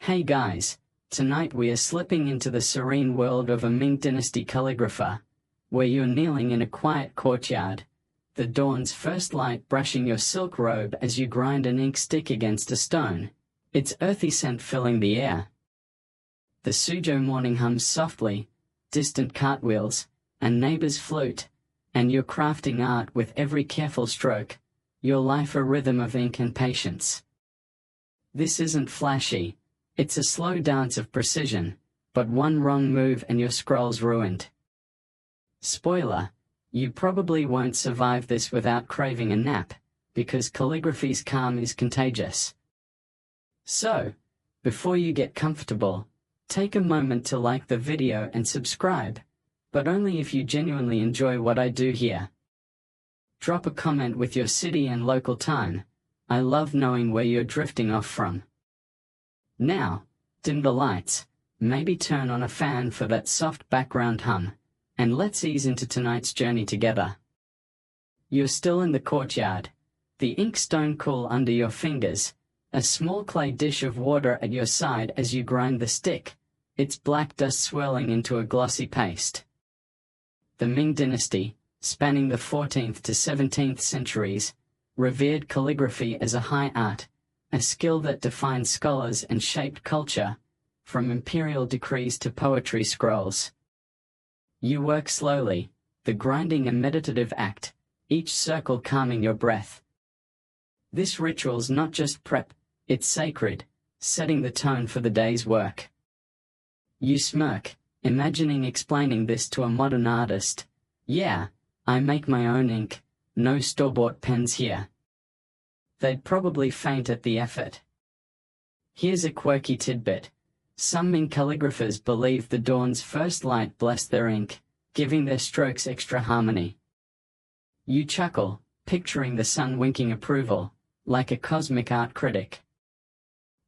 Hey guys, tonight we are slipping into the serene world of a Ming Dynasty calligrapher, where you're kneeling in a quiet courtyard, the dawn's first light brushing your silk robe as you grind an ink stick against a stone, its earthy scent filling the air. The Suzhou morning hums softly, distant cartwheels, and neighbor's flute, and you're crafting art with every careful stroke, your life a rhythm of ink and patience. This isn't flashy. It's a slow dance of precision, but one wrong move and your scroll's ruined. Spoiler, you probably won't survive this without craving a nap, because calligraphy's calm is contagious. So, before you get comfortable, take a moment to like the video and subscribe, but only if you genuinely enjoy what I do here. Drop a comment with your city and local time. I love knowing where you're drifting off from. Now, dim the lights, maybe turn on a fan for that soft background hum, and let's ease into tonight's journey together. You're still in the courtyard, the ink stone cool under your fingers, a small clay dish of water at your side as you grind the stick, its black dust swirling into a glossy paste. The Ming Dynasty, spanning the 14th to 17th centuries, revered calligraphy as a high art, a skill that defined scholars and shaped culture, from imperial decrees to poetry scrolls. You work slowly, the grinding a meditative act, each circle calming your breath. This ritual's not just prep, it's sacred, setting the tone for the day's work. You smirk, imagining explaining this to a modern artist. Yeah, I make my own ink, no store-bought pens here. They'd probably faint at the effort. Here's a quirky tidbit. Some Ming calligraphers believe the dawn's first light blessed their ink, giving their strokes extra harmony. You chuckle, picturing the sun winking approval, like a cosmic art critic.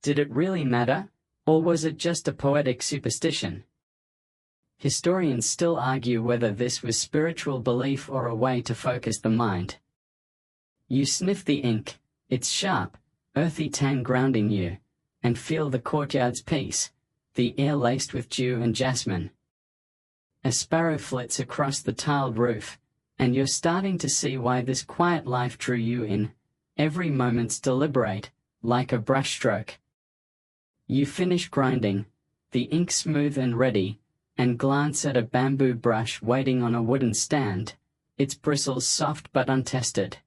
Did it really matter, or was it just a poetic superstition? Historians still argue whether this was spiritual belief or a way to focus the mind. You sniff the ink, its sharp, earthy tang grounding you, and feel the courtyard's peace, the air laced with dew and jasmine. A sparrow flits across the tiled roof, and you're starting to see why this quiet life drew you in, every moment's deliberate, like a brushstroke. You finish grinding, the ink smooth and ready, and glance at a bamboo brush waiting on a wooden stand, its bristles soft but untested.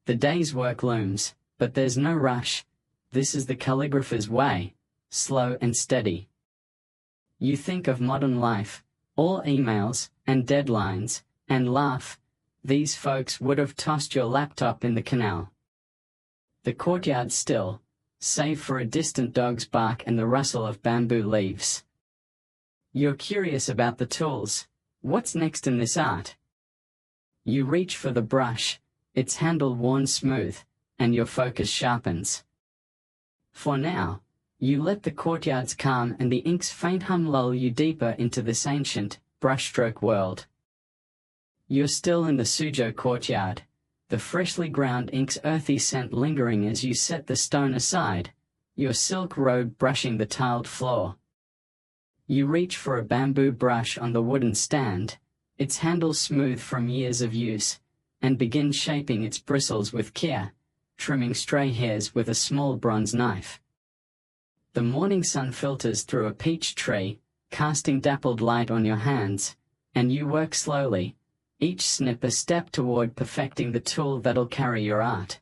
The day's work looms, but there's no rush. This is the calligrapher's way, slow and steady. You think of modern life, all emails and deadlines, and laugh. These folks would have tossed your laptop in the canal. The courtyard's still, save for a distant dog's bark and the rustle of bamboo leaves. You're curious about the tools. What's next in this art? You reach for the brush, its handle worn smooth, and your focus sharpens. For now, you let the courtyard's calm and the ink's faint hum lull you deeper into this ancient, brushstroke world. You're still in the Suzhou courtyard, the freshly ground ink's earthy scent lingering as you set the stone aside, your silk robe brushing the tiled floor. You reach for a bamboo brush on the wooden stand, its handle smooth from years of use, and begin shaping its bristles with care, trimming stray hairs with a small bronze knife. The morning sun filters through a peach tree, casting dappled light on your hands, and you work slowly, each snip a step toward perfecting the tool that'll carry your art.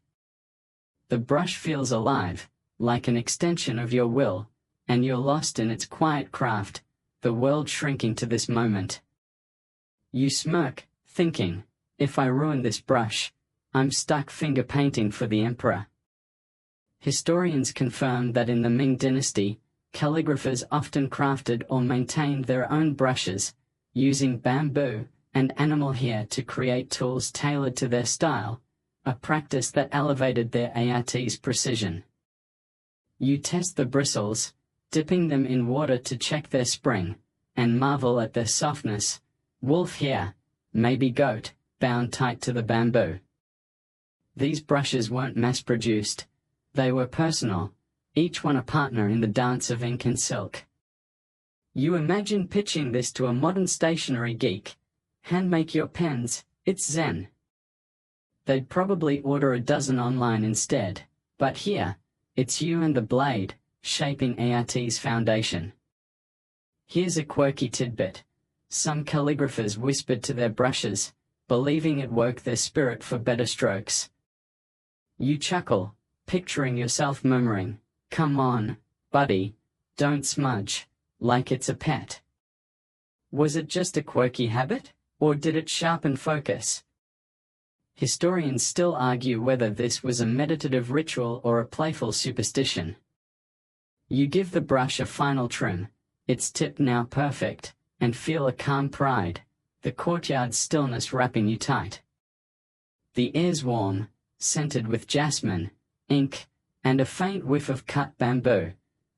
The brush feels alive, like an extension of your will, and you're lost in its quiet craft, the world shrinking to this moment. You smirk, thinking, if I ruin this brush, I'm stuck finger painting for the emperor. Historians confirm that in the Ming Dynasty, calligraphers often crafted or maintained their own brushes, using bamboo and animal hair to create tools tailored to their style, a practice that elevated their art's precision. You test the bristles, dipping them in water to check their spring, and marvel at their softness. Wolf hair, maybe goat, bound tight to the bamboo. These brushes weren't mass-produced. They were personal, each one a partner in the dance of ink and silk. You imagine pitching this to a modern stationery geek. Hand make your pens, it's zen. They'd probably order a dozen online instead, but here, it's you and the blade, shaping ART's foundation. Here's a quirky tidbit. Some calligraphers whispered to their brushes, believing it woke their spirit for better strokes. You chuckle, picturing yourself murmuring, "Come on, buddy, don't smudge," like it's a pet. Was it just a quirky habit, or did it sharpen focus? Historians still argue whether this was a meditative ritual or a playful superstition. You give the brush a final trim, its tip now perfect, and feel a calm pride, the courtyard's stillness wrapping you tight. The air's warm, scented with jasmine, ink, and a faint whiff of cut bamboo,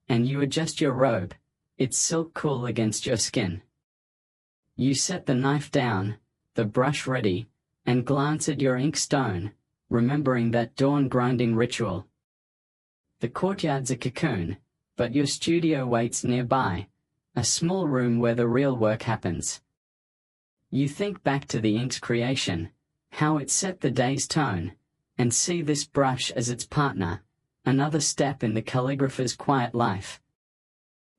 and you adjust your robe, its silk cool against your skin. You set the knife down, the brush ready, and glance at your ink stone, remembering that dawn grinding ritual. The courtyard's a cocoon, but your studio waits nearby, a small room where the real work happens. You think back to the ink's creation, how it set the day's tone, and see this brush as its partner, another step in the calligrapher's quiet life.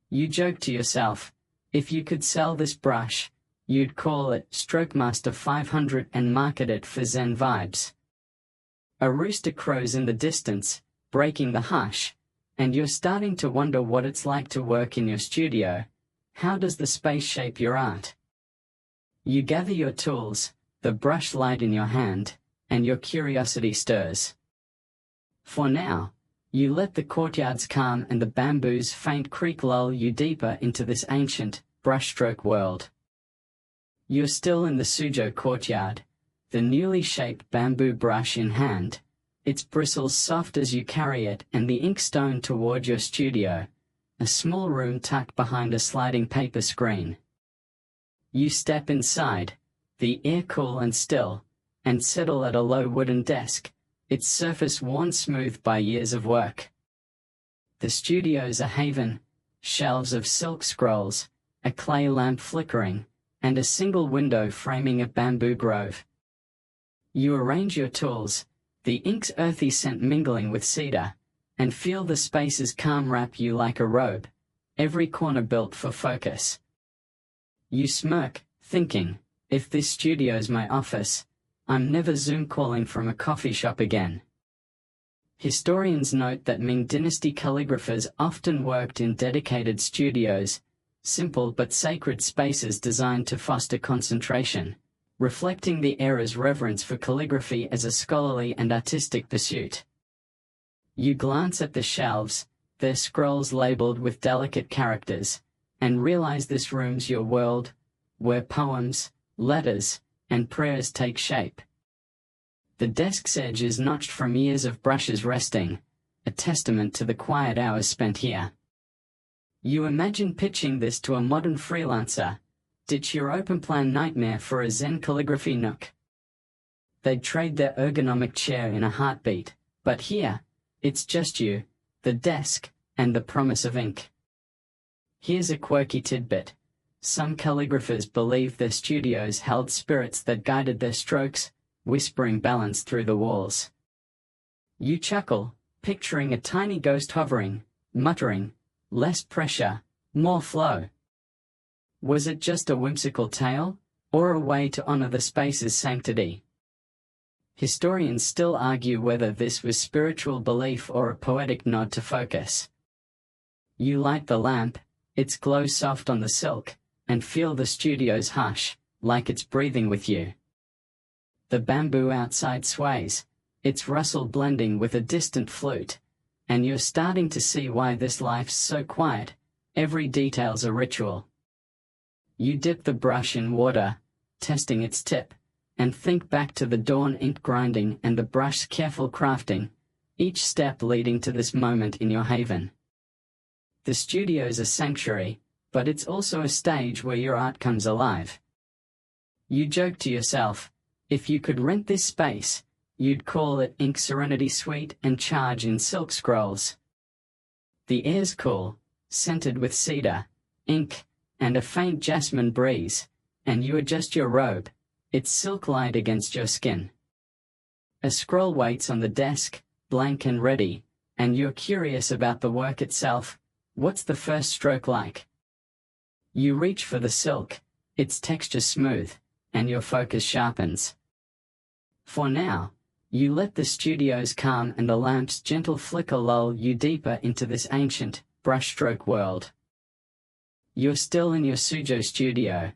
You joke to yourself, if you could sell this brush, you'd call it Strokemaster 500 and market it for zen vibes. A rooster crows in the distance, breaking the hush, and you're starting to wonder what it's like to work in your studio. How does the space shape your art? You gather your tools, the brush light in your hand, and your curiosity stirs. For now, you let the courtyard's calm and the bamboo's faint creak lull you deeper into this ancient, brushstroke world. You're still in the Suzhou courtyard, the newly shaped bamboo brush in hand, its bristles soft as you carry it and the inkstone toward your studio, a small room tucked behind a sliding paper screen. You step inside, the air cool and still, and settle at a low wooden desk, its surface worn smooth by years of work. The studio's a haven, shelves of silk scrolls, a clay lamp flickering, and a single window framing a bamboo grove. You arrange your tools, the ink's earthy scent mingling with cedar, and feel the space's calm wrap you like a robe, every corner built for focus. You smirk, thinking, if this studio's my office, I'm never Zoom calling from a coffee shop again. Historians note that Ming Dynasty calligraphers often worked in dedicated studios, simple but sacred spaces designed to foster concentration, reflecting the era's reverence for calligraphy as a scholarly and artistic pursuit. You glance at the shelves, their scrolls labeled with delicate characters, and realize this room's your world, where poems, letters, and prayers take shape. The desk's edge is notched from years of brushes resting, a testament to the quiet hours spent here. You imagine pitching this to a modern freelancer, ditch your open-plan nightmare for a zen calligraphy nook. They'd trade their ergonomic chair in a heartbeat, but here, it's just you, the desk, and the promise of ink. Here's a quirky tidbit. Some calligraphers believe their studios held spirits that guided their strokes, whispering balance through the walls. You chuckle, picturing a tiny ghost hovering, muttering, "Less pressure, more flow." Was it just a whimsical tale, or a way to honor the space's sanctity? Historians still argue whether this was spiritual belief or a poetic nod to focus. You light the lamp, its glow soft on the silk, and feel the studio's hush, like it's breathing with you. The bamboo outside sways, its rustle blending with a distant flute, and you're starting to see why this life's so quiet, every detail's a ritual. You dip the brush in water, testing its tip, and think back to the dawn ink grinding and the brush's careful crafting, each step leading to this moment in your haven. The studio's a sanctuary, but it's also a stage where your art comes alive. You joke to yourself, if you could rent this space, you'd call it Ink Serenity Suite and charge in silk scrolls. The air's cool, scented with cedar, ink, and a faint jasmine breeze, and you adjust your robe, its silk light against your skin. A scroll waits on the desk, blank and ready, and you're curious about the work itself. What's the first stroke like? You reach for the silk, its texture smooth, and your focus sharpens. For now, you let the studio's calm and the lamp's gentle flicker lull you deeper into this ancient, brushstroke world. You're still in your Suzhou studio,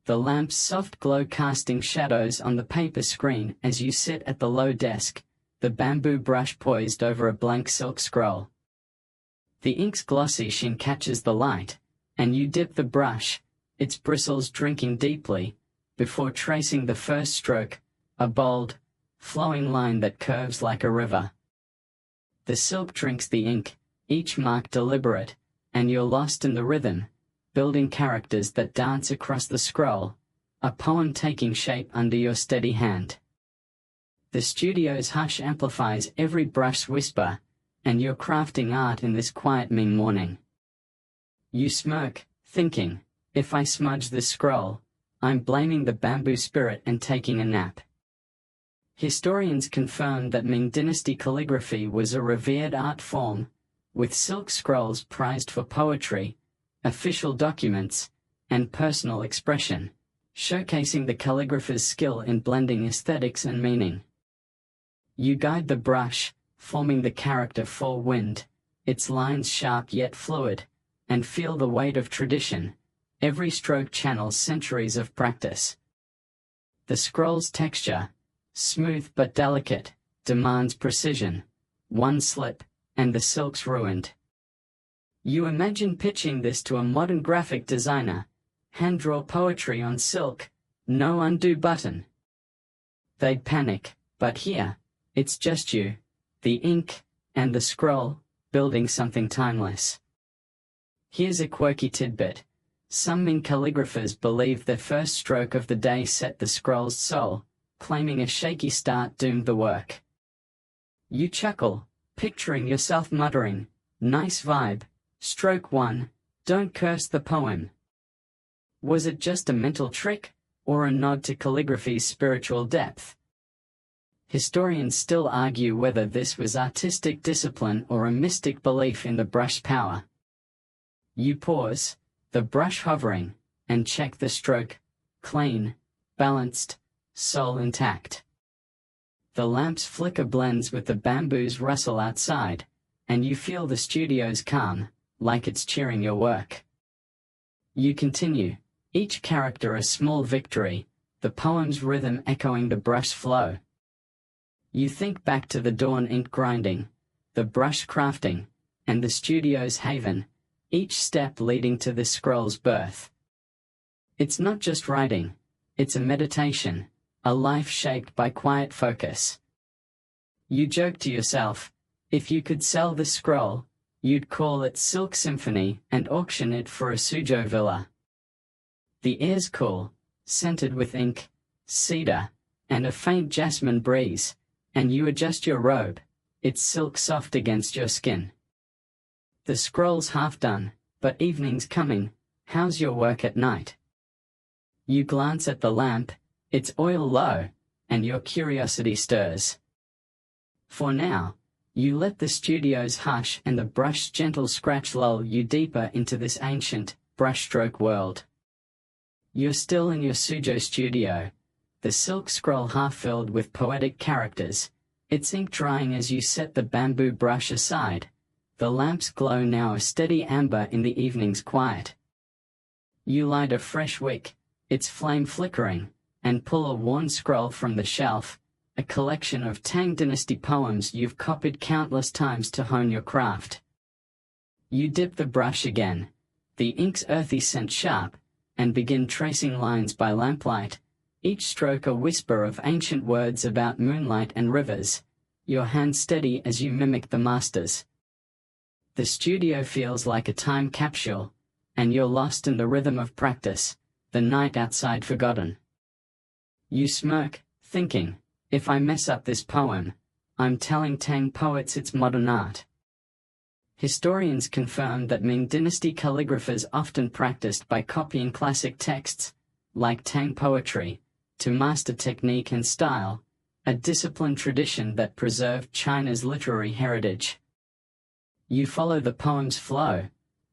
the lamp's soft glow casting shadows on the paper screen as you sit at the low desk, the bamboo brush poised over a blank silk scroll. The ink's glossy sheen catches the light, and you dip the brush, its bristles drinking deeply, before tracing the first stroke, a bold, flowing line that curves like a river. The silk drinks the ink, each mark deliberate, and you're lost in the rhythm, building characters that dance across the scroll, a poem taking shape under your steady hand. The studio's hush amplifies every brush's whisper, and you're crafting art in this quiet Ming morning. You smirk, thinking, if I smudge this scroll, I'm blaming the bamboo spirit and taking a nap. Historians confirm that Ming Dynasty calligraphy was a revered art form, with silk scrolls prized for poetry, official documents, and personal expression, showcasing the calligrapher's skill in blending aesthetics and meaning. You guide the brush, forming the character for wind, its lines sharp yet fluid, and feel the weight of tradition. Every stroke channels centuries of practice. The scroll's texture, smooth but delicate, demands precision. One slip, and the silk's ruined. You imagine pitching this to a modern graphic designer. Hand-draw poetry on silk, no undo button. They'd panic, but here, it's just you, the ink, and the scroll, building something timeless. Here's a quirky tidbit. Some Ming calligraphers believe their first stroke of the day set the scroll's soul, claiming a shaky start doomed the work. You chuckle, picturing yourself muttering, "Nice vibe, stroke 1, don't curse the poem." Was it just a mental trick, or a nod to calligraphy's spiritual depth? Historians still argue whether this was artistic discipline or a mystic belief in the brush's power. You pause, the brush hovering, and check the stroke, clean, balanced, soul intact. The lamp's flicker blends with the bamboo's rustle outside, and you feel the studio's calm, like it's cheering your work. You continue, each character a small victory, the poem's rhythm echoing the brush's flow. You think back to the dawn ink grinding, the brush crafting, and the studio's haven, each step leading to this scroll's birth. It's not just writing, it's a meditation, a life shaped by quiet focus. You joke to yourself, if you could sell this scroll, you'd call it Silk Symphony and auction it for a Suzhou villa. The air's cool, scented with ink, cedar, and a faint jasmine breeze, and you adjust your robe, its silk soft against your skin. The scroll's half done, but evening's coming. How's your work at night? You glance at the lamp, its oil low, and your curiosity stirs. For now, you let the studio's hush and the brush's gentle scratch lull you deeper into this ancient, brushstroke world. You're still in your Suzhou studio, the silk scroll half filled with poetic characters, its ink drying as you set the bamboo brush aside, the lamp's glow now a steady amber in the evening's quiet. You light a fresh wick, its flame flickering, and pull a worn scroll from the shelf, a collection of Tang Dynasty poems you've copied countless times to hone your craft. You dip the brush again, the ink's earthy scent sharp, and begin tracing lines by lamplight, each stroke a whisper of ancient words about moonlight and rivers, your hand steady as you mimic the masters. The studio feels like a time capsule, and you're lost in the rhythm of practice, the night outside forgotten. You smirk, thinking, if I mess up this poem, I'm telling Tang poets it's modern art. Historians confirm that Ming Dynasty calligraphers often practiced by copying classic texts, like Tang poetry, to master technique and style, a disciplined tradition that preserved China's literary heritage. You follow the poem's flow,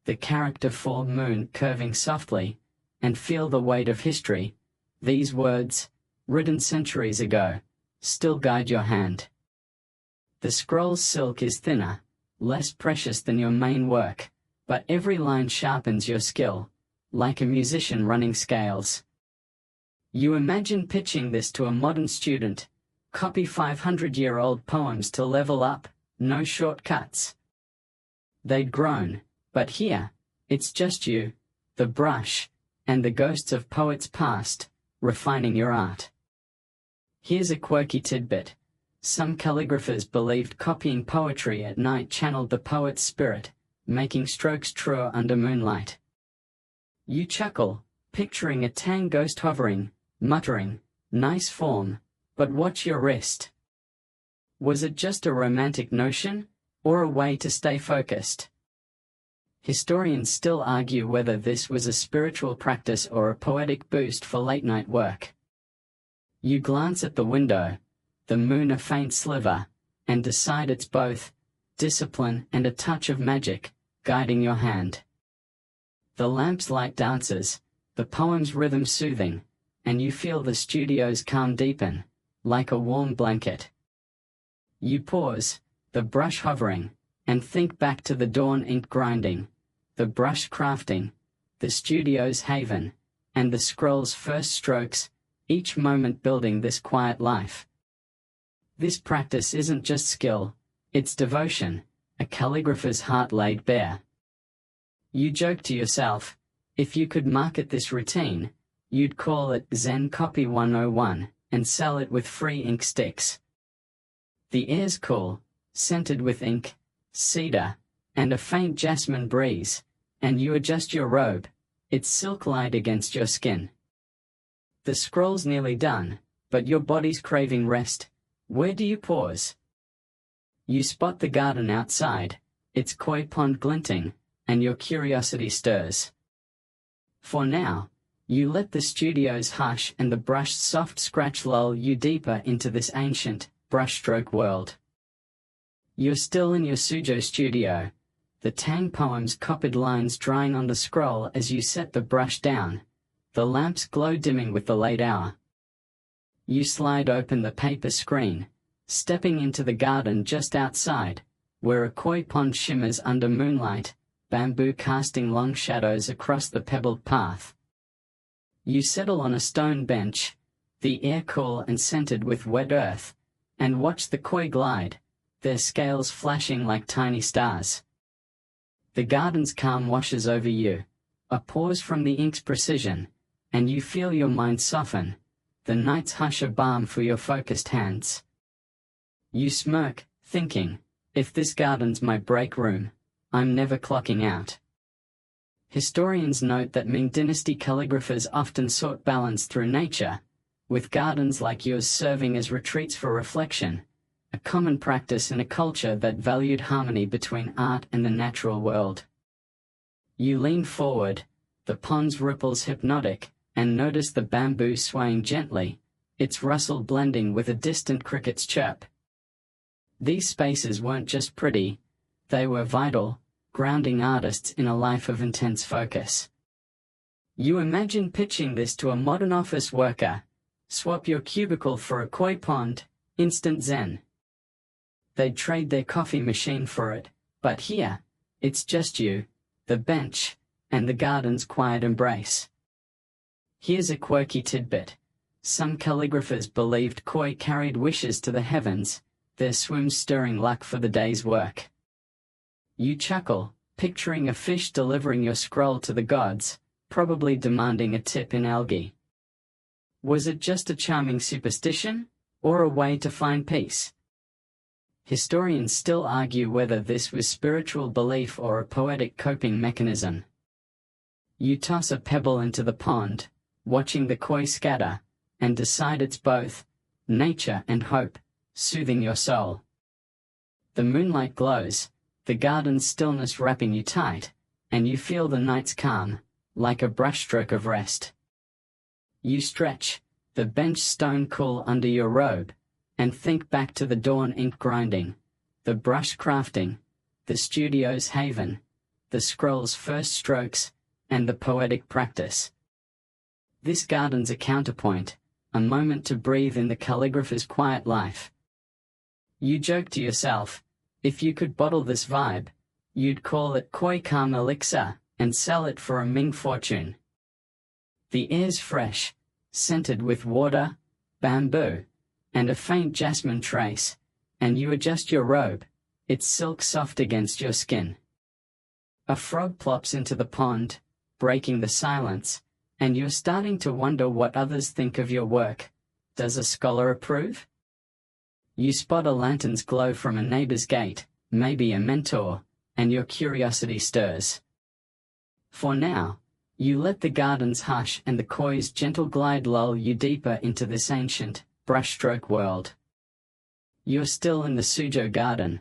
the character full moon curving softly, and feel the weight of history. These words, written centuries ago, still guide your hand. The scroll's silk is thinner, less precious than your main work, but every line sharpens your skill, like a musician running scales. You imagine pitching this to a modern student: copy 500-year-old poems to level up, no shortcuts. They'd groan, but here, it's just you, the brush, and the ghosts of poets past, refining your art. Here's a quirky tidbit. Some calligraphers believed copying poetry at night channeled the poet's spirit, making strokes truer under moonlight. You chuckle, picturing a Tang ghost hovering, muttering, "Nice form, but watch your wrist." Was it just a romantic notion, or a way to stay focused? Historians still argue whether this was a spiritual practice or a poetic boost for late-night work. You glance at the window, the moon a faint sliver, and decide it's both discipline and a touch of magic, guiding your hand. The lamp's light dances, the poem's rhythm soothing, and you feel the studio's calm deepen, like a warm blanket. You pause, the brush hovering, and think back to the dawn ink grinding, the brush crafting, the studio's haven, and the scroll's first strokes, each moment building this quiet life. This practice isn't just skill, it's devotion, a calligrapher's heart laid bare. You joke to yourself, if you could market this routine, you'd call it Zen Copy 101, and sell it with free ink sticks. The air's cool, scented with ink, cedar, and a faint jasmine breeze, and you adjust your robe, its silk light against your skin. The scroll's nearly done, but your body's craving rest. Where do you pause? You spot the garden outside, its koi pond glinting, and your curiosity stirs. For now, you let the studio's hush and the brush's soft scratch lull you deeper into this ancient, brushstroke world. You're still in your Suzhou studio, the Tang poem's copied lines drying on the scroll as you set the brush down, the lamp's glow dimming with the late hour. You slide open the paper screen, stepping into the garden just outside, where a koi pond shimmers under moonlight, bamboo casting long shadows across the pebbled path. You settle on a stone bench, the air cool and scented with wet earth, and watch the koi glide, their scales flashing like tiny stars. The garden's calm washes over you, a pause from the ink's precision, and you feel your mind soften, the night's hush a balm for your focused hands. You smirk, thinking, if this garden's my break room, I'm never clocking out. Historians note that Ming Dynasty calligraphers often sought balance through nature, with gardens like yours serving as retreats for reflection, a common practice in a culture that valued harmony between art and the natural world. You lean forward, the pond's ripples hypnotic, and notice the bamboo swaying gently, its rustle blending with a distant cricket's chirp. These spaces weren't just pretty, they were vital, grounding artists in a life of intense focus. You imagine pitching this to a modern office worker: swap your cubicle for a koi pond, instant zen. They'd trade their coffee machine for it, but here, it's just you, the bench, and the garden's quiet embrace. Here's a quirky tidbit. Some calligraphers believed koi carried wishes to the heavens, their swims stirring luck for the day's work. You chuckle, picturing a fish delivering your scroll to the gods, probably demanding a tip in algae. Was it just a charming superstition, or a way to find peace? Historians still argue whether this was spiritual belief or a poetic coping mechanism. You toss a pebble into the pond, watching the koi scatter, and decide it's both nature and hope, soothing your soul. The moonlight glows, the garden's stillness wrapping you tight, and you feel the night's calm, like a brushstroke of rest. You stretch, the bench stone cool under your robe, and think back to the dawn ink grinding, the brush crafting, the studio's haven, the scroll's first strokes, and the poetic practice. This garden's a counterpoint, a moment to breathe in the calligrapher's quiet life. You joke to yourself, if you could bottle this vibe, you'd call it Koi Calm Elixir, and sell it for a Ming fortune. The air's fresh, scented with water, bamboo, and a faint jasmine trace, and you adjust your robe, its silk soft against your skin. A frog plops into the pond, breaking the silence, and you're starting to wonder what others think of your work. Does a scholar approve? You spot a lantern's glow from a neighbor's gate, maybe a mentor, and your curiosity stirs. For now, you let the garden's hush and the koi's gentle glide lull you deeper into this ancient, brushstroke world. You're still in the Suzhou garden,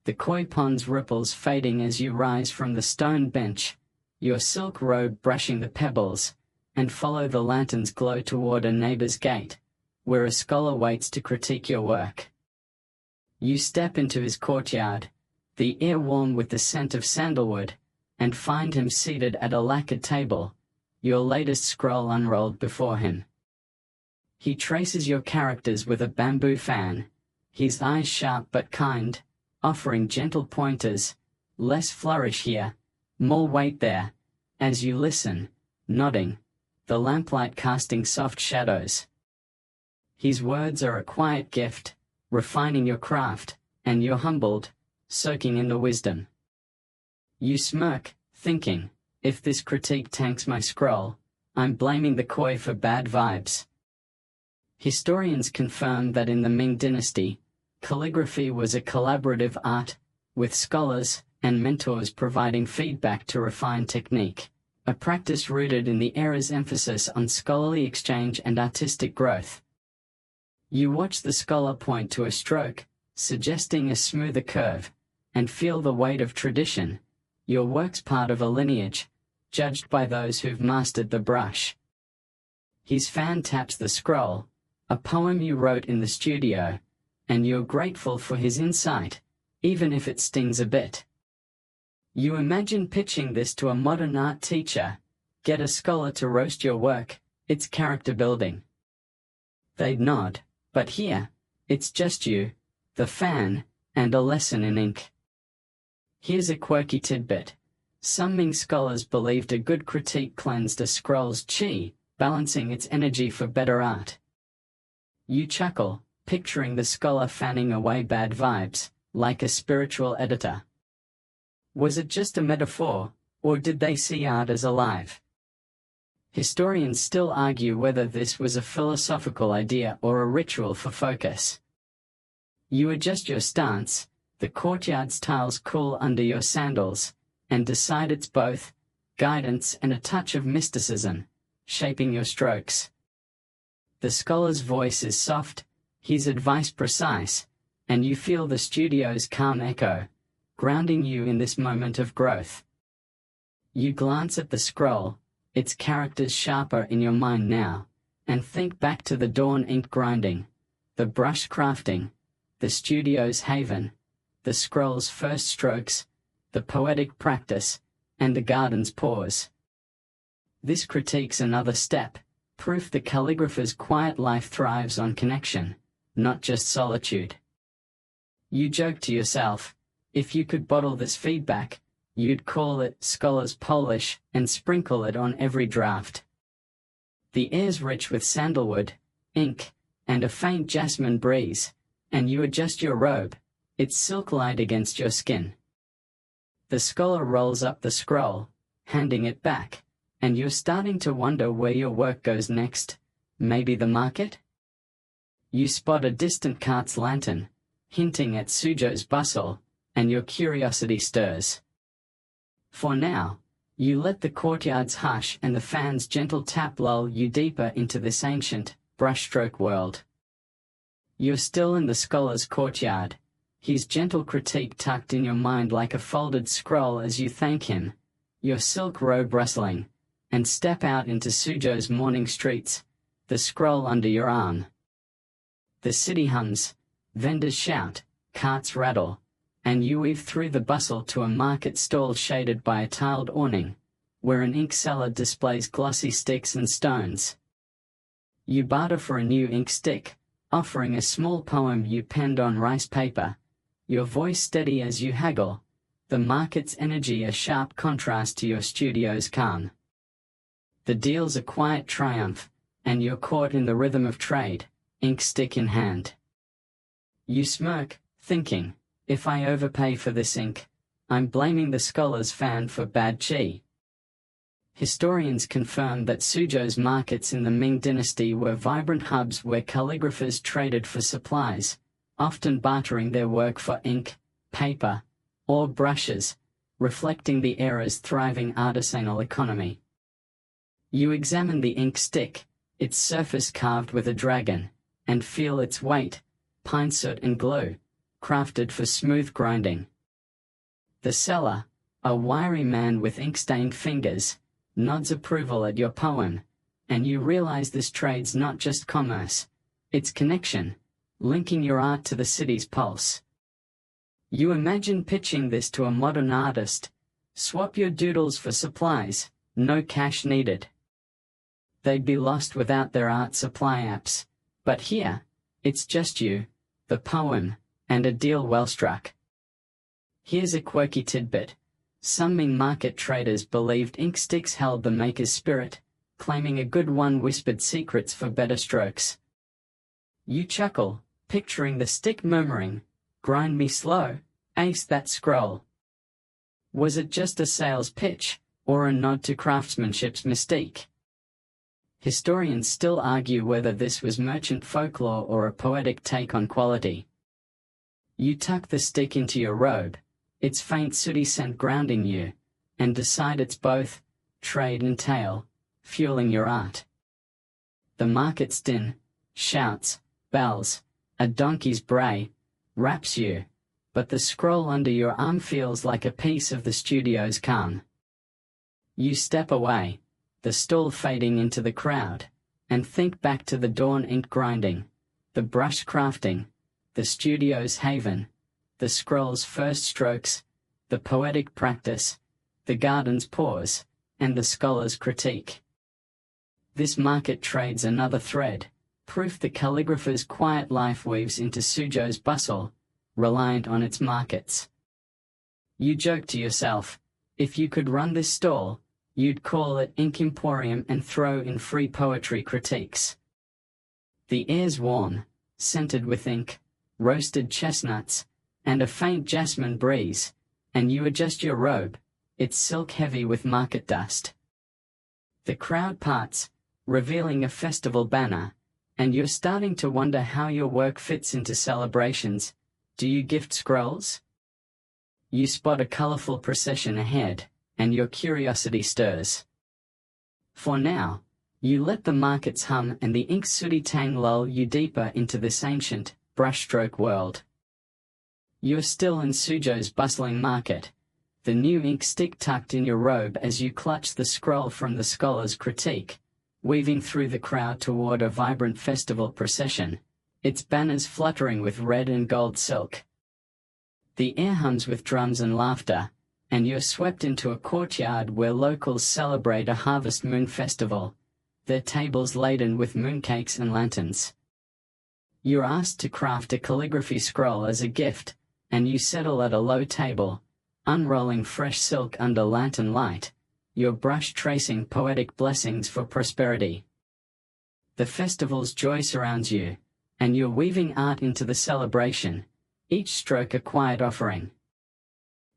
the koi pond's ripples fading as you rise from the stone bench, your silk robe brushing the pebbles, and follow the lantern's glow toward a neighbor's gate, where a scholar waits to critique your work. You step into his courtyard, the air warm with the scent of sandalwood, and find him seated at a lacquered table, your latest scroll unrolled before him. He traces your characters with a bamboo fan, his eyes sharp but kind, offering gentle pointers, less flourish here, more weight there, as you listen, nodding, the lamplight casting soft shadows. His words are a quiet gift, refining your craft, and you're humbled, soaking in the wisdom. You smirk, thinking, if this critique tanks my scroll, I'm blaming the koi for bad vibes. Historians confirm that in the Ming Dynasty, calligraphy was a collaborative art, with scholars and mentors providing feedback to refine technique, a practice rooted in the era's emphasis on scholarly exchange and artistic growth. You watch the scholar point to a stroke, suggesting a smoother curve, and feel the weight of tradition. Your work's part of a lineage, judged by those who've mastered the brush. His fan taps the scroll, a poem you wrote in the studio, and you're grateful for his insight, even if it stings a bit. You imagine pitching this to a modern art teacher, get a scholar to roast your work, it's character building. They'd nod, but here, it's just you, the fan, and a lesson in ink. Here's a quirky tidbit. Some Ming scholars believed a good critique cleansed a scroll's qi, balancing its energy for better art. You chuckle, picturing the scholar fanning away bad vibes, like a spiritual editor. Was it just a metaphor, or did they see art as alive? Historians still argue whether this was a philosophical idea or a ritual for focus. You adjust your stance, the courtyard's tiles cool under your sandals, and decide it's both guidance and a touch of mysticism, shaping your strokes. The scholar's voice is soft, his advice precise, and you feel the studio's calm echo, grounding you in this moment of growth. You glance at the scroll, its characters sharper in your mind now, and think back to the dawn ink grinding, the brush crafting, the studio's haven, the scroll's first strokes, the poetic practice, and the garden's pause. This critique's another step, proof the calligrapher's quiet life thrives on connection, not just solitude. You joke to yourself, if you could bottle this feedback, you'd call it scholar's polish and sprinkle it on every draft. The air's rich with sandalwood, ink, and a faint jasmine breeze, and you adjust your robe, its silk light against your skin. The scholar rolls up the scroll, handing it back, and you're starting to wonder where your work goes next, maybe the market? You spot a distant cart's lantern, hinting at Suzhou's bustle, and your curiosity stirs. For now, you let the courtyard's hush and the fan's gentle tap lull you deeper into this ancient, brushstroke world. You're still in the scholar's courtyard, his gentle critique tucked in your mind like a folded scroll as you thank him, your silk robe rustling, and step out into Suzhou's morning streets, the scroll under your arm. The city hums, vendors shout, carts rattle, and you weave through the bustle to a market stall shaded by a tiled awning, where an ink seller displays glossy sticks and stones. You barter for a new ink stick, offering a small poem you penned on rice paper, your voice steady as you haggle, the market's energy a sharp contrast to your studio's calm. The deal's a quiet triumph, and you're caught in the rhythm of trade, ink stick in hand. You smirk, thinking, if I overpay for this ink, I'm blaming the scholar's fan for bad chi. Historians confirm that Suzhou's markets in the Ming Dynasty were vibrant hubs where calligraphers traded for supplies, often bartering their work for ink, paper, or brushes, reflecting the era's thriving artisanal economy. You examine the ink stick, its surface carved with a dragon, and feel its weight, pine soot and glue, crafted for smooth grinding. The seller, a wiry man with ink-stained fingers, nods approval at your poem, and you realize this trade's not just commerce, it's connection, linking your art to the city's pulse. You imagine pitching this to a modern artist, swap your doodles for supplies, no cash needed. They'd be lost without their art supply apps, but here, it's just you, the poem, and a deal well struck. Here's a quirky tidbit. Some Ming market traders believed ink sticks held the maker's spirit, claiming a good one whispered secrets for better strokes. You chuckle, picturing the stick murmuring, "Grind me slow, ace that scroll." Was it just a sales pitch, or a nod to craftsmanship's mystique? Historians still argue whether this was merchant folklore or a poetic take on quality. You tuck the stick into your robe, its faint sooty scent grounding you, and decide it's both trade and tale, fueling your art. The market's din, shouts, bells, a donkey's bray, wraps you, but the scroll under your arm feels like a piece of the studio's calm. You step away, the stall fading into the crowd, and think back to the dawn ink grinding, the brush crafting, the studio's haven, the scroll's first strokes, the poetic practice, the garden's pause, and the scholar's critique. This market trade's another thread, proof the calligrapher's quiet life weaves into Suzhou's bustle, reliant on its markets. You joke to yourself, if you could run this stall, you'd call it Ink Emporium and throw in free poetry critiques. The air's warm, scented with ink, roasted chestnuts, and a faint jasmine breeze, and you adjust your robe, it's silk heavy with market dust. The crowd parts, revealing a festival banner, and you're starting to wonder how your work fits into celebrations. Do you gift scrolls? You spot a colorful procession ahead, and your curiosity stirs. For now, you let the markets hum and the ink's sooty tang lull you deeper into this ancient, brushstroke world. You're still in Suzhou's bustling market, the new ink stick tucked in your robe as you clutch the scroll from the scholar's critique, weaving through the crowd toward a vibrant festival procession, its banners fluttering with red and gold silk. The air hums with drums and laughter, and you're swept into a courtyard where locals celebrate a harvest moon festival, their tables laden with mooncakes and lanterns. You're asked to craft a calligraphy scroll as a gift, and you settle at a low table, unrolling fresh silk under lantern light, your brush tracing poetic blessings for prosperity. The festival's joy surrounds you, and you're weaving art into the celebration, each stroke a quiet offering.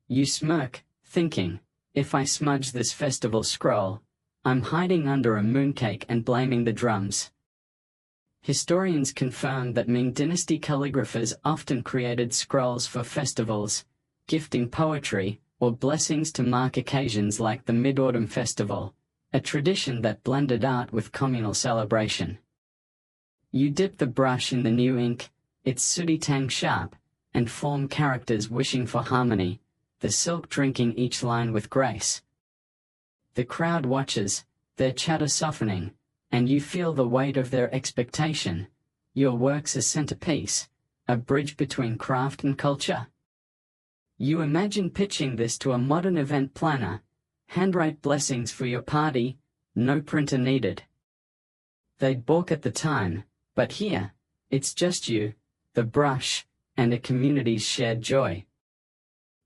You smirk, thinking, if I smudge this festival scroll, I'm hiding under a mooncake and blaming the drums. Historians confirm that Ming Dynasty calligraphers often created scrolls for festivals, gifting poetry, or blessings to mark occasions like the Mid-Autumn Festival, a tradition that blended art with communal celebration. You dip the brush in the new ink, its sooty tang sharp, and form characters wishing for harmony, the silk drinking each line with grace. The crowd watches, their chatter softening, and you feel the weight of their expectation. Your work's a centerpiece, a bridge between craft and culture. You imagine pitching this to a modern event planner. Handwrite blessings for your party, no printer needed. They'd balk at the time, but here, it's just you, the brush, and a community's shared joy.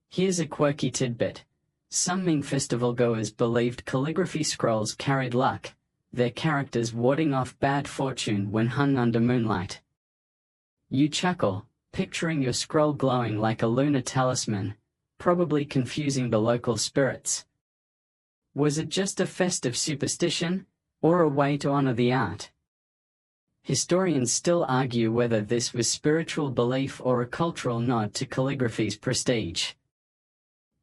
Here's a quirky tidbit. Some Ming festival goers believed calligraphy scrolls carried luck, their characters warding off bad fortune when hung under moonlight. You chuckle, picturing your scroll glowing like a lunar talisman, probably confusing the local spirits. Was it just a festive superstition, or a way to honor the art? Historians still argue whether this was spiritual belief or a cultural nod to calligraphy's prestige.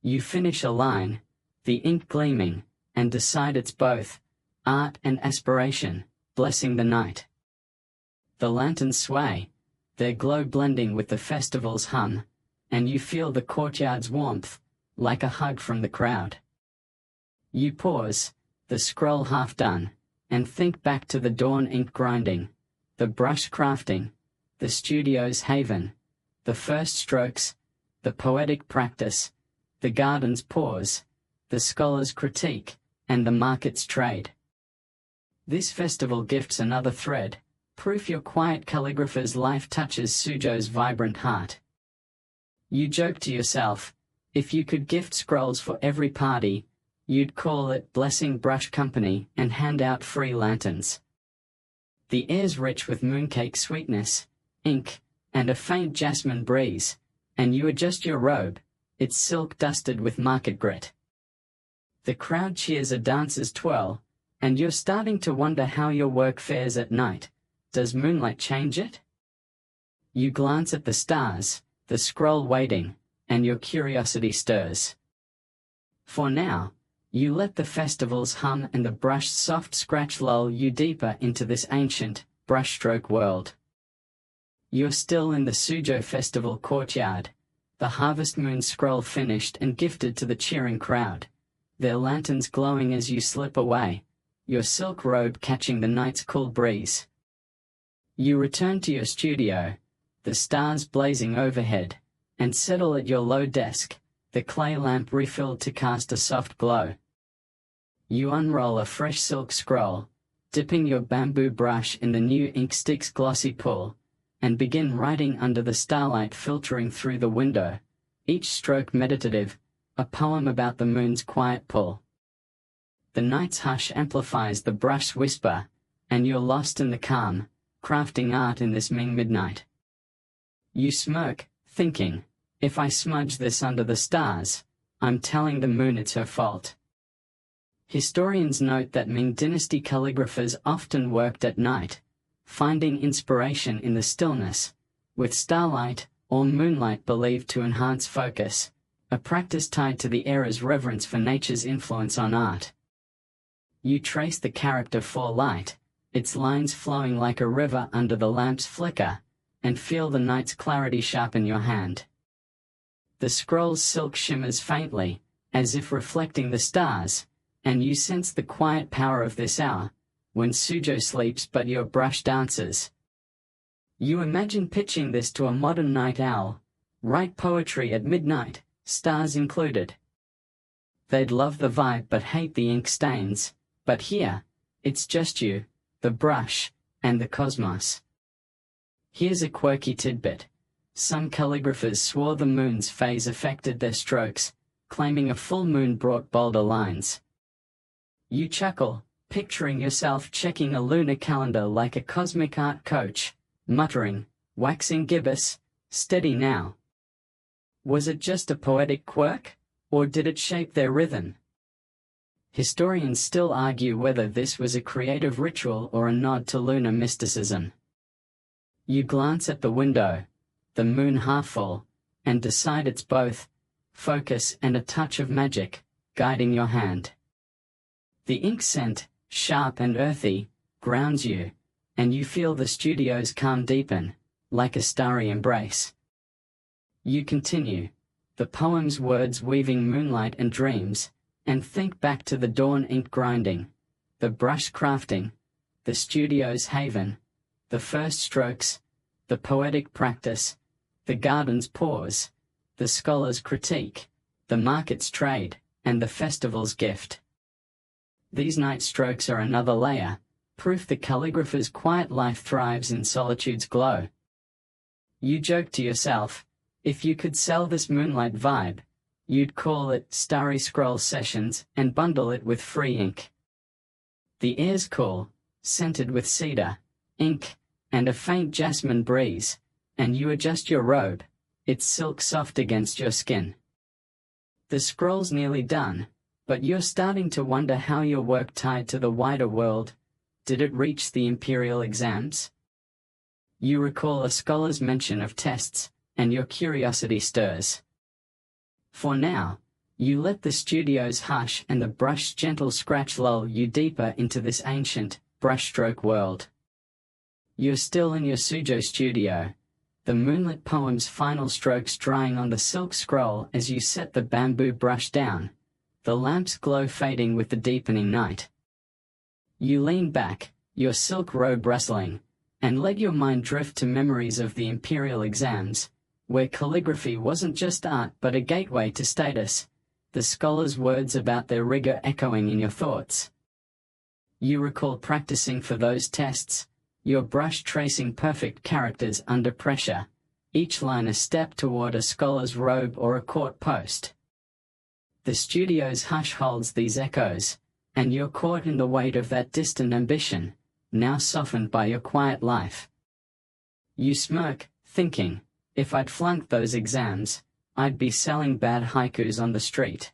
You finish a line, the ink gleaming, and decide it's both art and aspiration, blessing the night. The lanterns sway, their glow blending with the festival's hum, and you feel the courtyard's warmth, like a hug from the crowd. You pause, the scroll half done, and think back to the dawn ink grinding, the brush crafting, the studio's haven, the first strokes, the poetic practice, the garden's pause, the scholar's critique, and the market's trade. This festival gifts another thread, proof your quiet calligrapher's life touches Suzhou's vibrant heart. You joke to yourself, if you could gift scrolls for every party, you'd call it Blessing Brush Company and hand out free lanterns. The air's rich with mooncake sweetness, ink, and a faint jasmine breeze, and you adjust your robe, it's silk dusted with market grit. The crowd cheers, a dancer's twirl, and you're starting to wonder how your work fares at night. Does moonlight change it? You glance at the stars, the scroll waiting, and your curiosity stirs. For now, you let the festival's hum and the brush's soft scratch lull you deeper into this ancient, brushstroke world. You're still in the Suzhou festival courtyard, the harvest moon scroll finished and gifted to the cheering crowd, their lanterns glowing as you slip away, your silk robe catching the night's cool breeze. You return to your studio, the stars blazing overhead, and settle at your low desk, the clay lamp refilled to cast a soft glow. You unroll a fresh silk scroll, dipping your bamboo brush in the new ink stick's glossy pool, and begin writing under the starlight filtering through the window, each stroke meditative, a poem about the moon's quiet pull. The night's hush amplifies the brush's whisper, and you're lost in the calm, crafting art in this Ming midnight. You smirk, thinking, if I smudge this under the stars, I'm telling the moon it's her fault. Historians note that Ming Dynasty calligraphers often worked at night, finding inspiration in the stillness, with starlight or moonlight believed to enhance focus, a practice tied to the era's reverence for nature's influence on art. You trace the character for light, its lines flowing like a river under the lamp's flicker, and feel the night's clarity sharpen your hand. The scroll's silk shimmers faintly, as if reflecting the stars, and you sense the quiet power of this hour, when Suzhou sleeps but your brush dances. You imagine pitching this to a modern night owl, write poetry at midnight, stars included. They'd love the vibe but hate the ink stains, but here, it's just you, the brush, and the cosmos. Here's a quirky tidbit. Some calligraphers swore the moon's phase affected their strokes, claiming a full moon brought bolder lines. You chuckle, picturing yourself checking a lunar calendar like a cosmic art coach, muttering, waxing gibbous, steady now. Was it just a poetic quirk, or did it shape their rhythm? Historians still argue whether this was a creative ritual or a nod to lunar mysticism. You glance at the window, the moon half full, and decide it's both focus and a touch of magic, guiding your hand. The ink scent, sharp and earthy, grounds you, and you feel the studio's calm deepen, like a starry embrace. You continue, the poem's words weaving moonlight and dreams, and think back to the dawn ink grinding, the brush crafting, the studio's haven, the first strokes, the poetic practice, the garden's pause, the scholar's critique, the market's trade, and the festival's gift. These night strokes are another layer, proof the calligrapher's quiet life thrives in solitude's glow. You joke to yourself, if you could sell this moonlight vibe, you'd call it Starry Scroll Sessions and bundle it with free ink. The air's cool, scented with cedar, ink, and a faint jasmine breeze, and you adjust your robe, it's silk soft against your skin. The scroll's nearly done, but you're starting to wonder how your work tied to the wider world. Did it reach the imperial exams? You recall a scholar's mention of tests, and your curiosity stirs. For now, you let the studio's hush and the brush's gentle scratch lull you deeper into this ancient, brushstroke world. You're still in your Suzhou studio, the moonlit poem's final strokes drying on the silk scroll as you set the bamboo brush down, the lamp's glow fading with the deepening night. You lean back, your silk robe rustling, and let your mind drift to memories of the imperial exams, where calligraphy wasn't just art but a gateway to status, the scholar's words about their rigor echoing in your thoughts. You recall practicing for those tests, your brush tracing perfect characters under pressure, each line a step toward a scholar's robe or a court post. The studio's hush holds these echoes, and you're caught in the weight of that distant ambition, now softened by your quiet life. You smirk, thinking, if I'd flunked those exams, I'd be selling bad haikus on the street.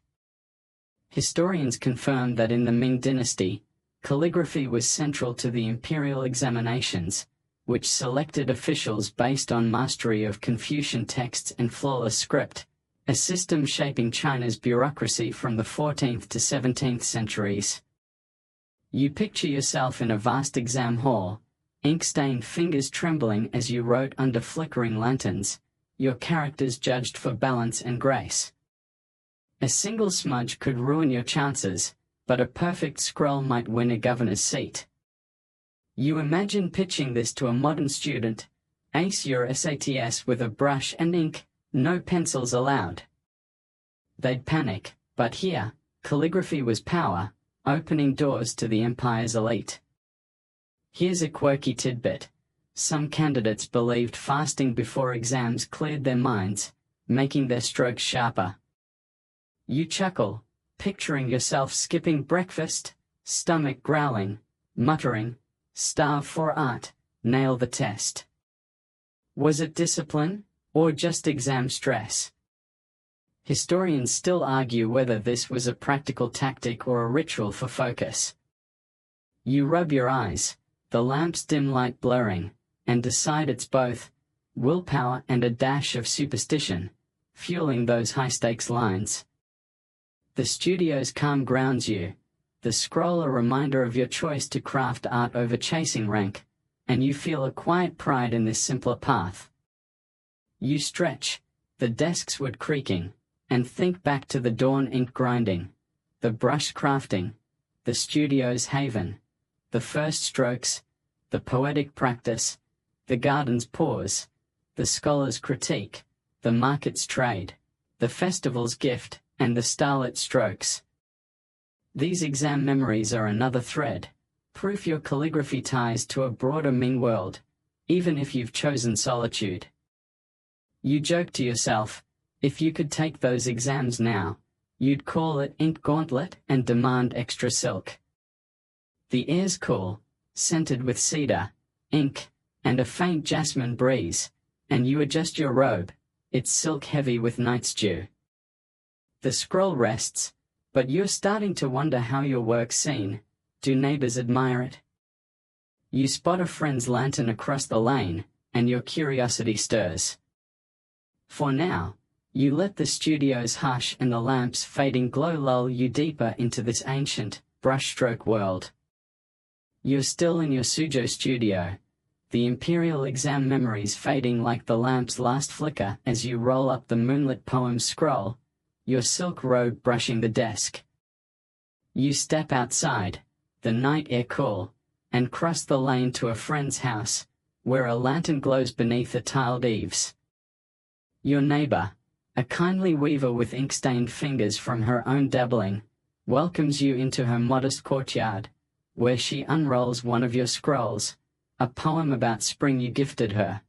Historians confirm that in the Ming Dynasty, calligraphy was central to the imperial examinations, which selected officials based on mastery of Confucian texts and flawless script, a system shaping China's bureaucracy from the 14th to 17th centuries. You picture yourself in a vast exam hall, ink-stained fingers trembling as you wrote under flickering lanterns, your characters judged for balance and grace. A single smudge could ruin your chances, but a perfect scroll might win a governor's seat. You imagine pitching this to a modern student, ace your SATs with a brush and ink, no pencils allowed. They'd panic, but here, calligraphy was power, opening doors to the empire's elite. Here's a quirky tidbit. Some candidates believed fasting before exams cleared their minds, making their strokes sharper. You chuckle, picturing yourself skipping breakfast, stomach growling, muttering, starve for art, nail the test. Was it discipline, or just exam stress? Historians still argue whether this was a practical tactic or a ritual for focus. You rub your eyes, the lamp's dim light blurring, and decide it's both willpower and a dash of superstition, fueling those high-stakes lines. The studio's calm grounds you, the scroll a reminder of your choice to craft art over chasing rank, and you feel a quiet pride in this simpler path. You stretch, the desk's wood creaking, and think back to the dawn ink grinding, the brush crafting, the studio's haven, the first strokes, the poetic practice, the garden's pause, the scholar's critique, the market's trade, the festival's gift, and the starlit strokes. These exam memories are another thread, proof your calligraphy ties to a broader Ming world, even if you've chosen solitude. You joke to yourself, if you could take those exams now, you'd call it ink gauntlet and demand extra silk. The air's cool, scented with cedar, ink, and a faint jasmine breeze, and you adjust your robe, it's silk heavy with night's dew. The scroll rests, but you're starting to wonder how your work's seen. Do neighbors admire it? You spot a friend's lantern across the lane, and your curiosity stirs. For now, you let the studio's hush and the lamp's fading glow lull you deeper into this ancient, brushstroke world. You're still in your Suzhou studio, the imperial exam memories fading like the lamp's last flicker as you roll up the moonlit poem's scroll, your silk robe brushing the desk. You step outside, the night air cool, and cross the lane to a friend's house, where a lantern glows beneath the tiled eaves. Your neighbor, a kindly weaver with ink-stained fingers from her own dabbling, welcomes you into her modest courtyard, where she unrolls one of your scrolls, a poem about spring you gifted her.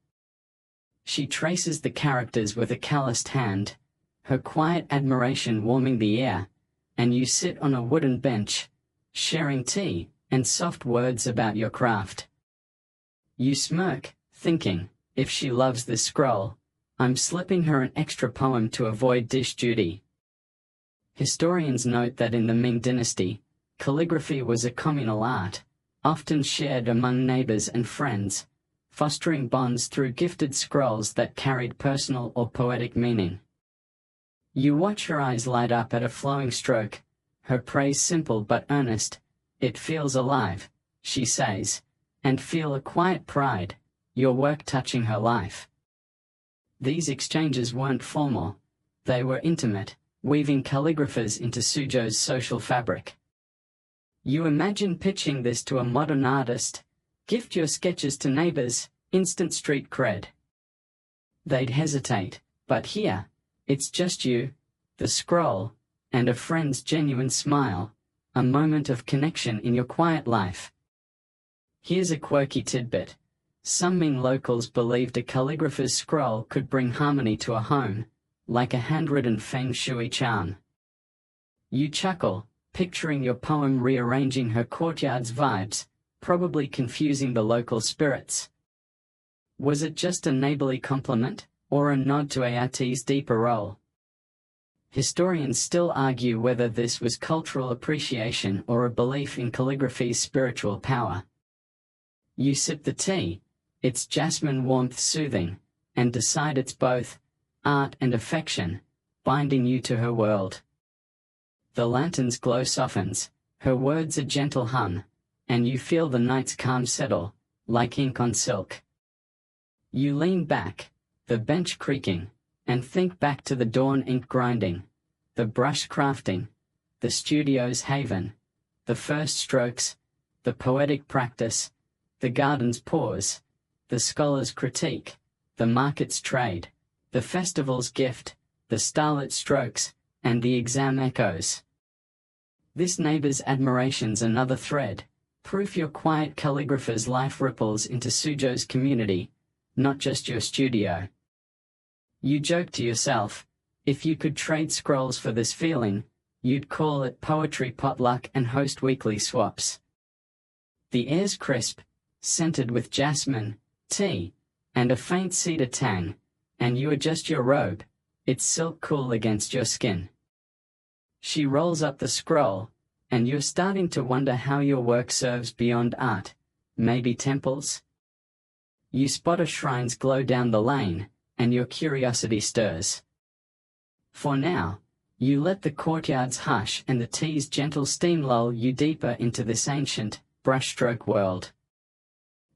She traces the characters with a calloused hand, her quiet admiration warming the air, and you sit on a wooden bench, sharing tea and soft words about your craft. You smirk, thinking, if she loves this scroll, I'm slipping her an extra poem to avoid dish duty. Historians note that in the Ming Dynasty, calligraphy was a communal art, often shared among neighbors and friends, fostering bonds through gifted scrolls that carried personal or poetic meaning. You watch her eyes light up at a flowing stroke, her praise simple but earnest. It feels alive, she says, and feel a quiet pride, your work touching her life. These exchanges weren't formal, they were intimate, weaving calligraphers into Suzhou's social fabric. You imagine pitching this to a modern artist, gift your sketches to neighbors, instant street cred. They'd hesitate, but here, it's just you, the scroll, and a friend's genuine smile, a moment of connection in your quiet life. Here's a quirky tidbit. Some Ming locals believed a calligrapher's scroll could bring harmony to a home, like a handwritten feng shui charm. You chuckle, picturing your poem rearranging her courtyard's vibes, probably confusing the local spirits. Was it just a neighborly compliment, or a nod to ART's deeper role? Historians still argue whether this was cultural appreciation or a belief in calligraphy's spiritual power. You sip the tea, its jasmine warmth soothing, and decide it's both art and affection, binding you to her world. The lantern's glow softens, her words a gentle hum, and you feel the night's calm settle, like ink on silk. You lean back, the bench creaking, and think back to the dawn ink grinding, the brush crafting, the studio's haven, the first strokes, the poetic practice, the garden's pause, the scholar's critique, the market's trade, the festival's gift, the starlit strokes, and the exam echoes. This neighbor's admiration's another thread, proof your quiet calligrapher's life ripples into Suzhou's community, not just your studio. You joke to yourself, if you could trade scrolls for this feeling, you'd call it poetry potluck and host weekly swaps. The air's crisp, scented with jasmine, tea, and a faint cedar tang, and you adjust your robe, its silk cool against your skin. She rolls up the scroll, and you're starting to wonder how your work serves beyond art, maybe temples? You spot a shrine's glow down the lane, and your curiosity stirs. For now, you let the courtyard's hush and the tea's gentle steam lull you deeper into this ancient, brushstroke world.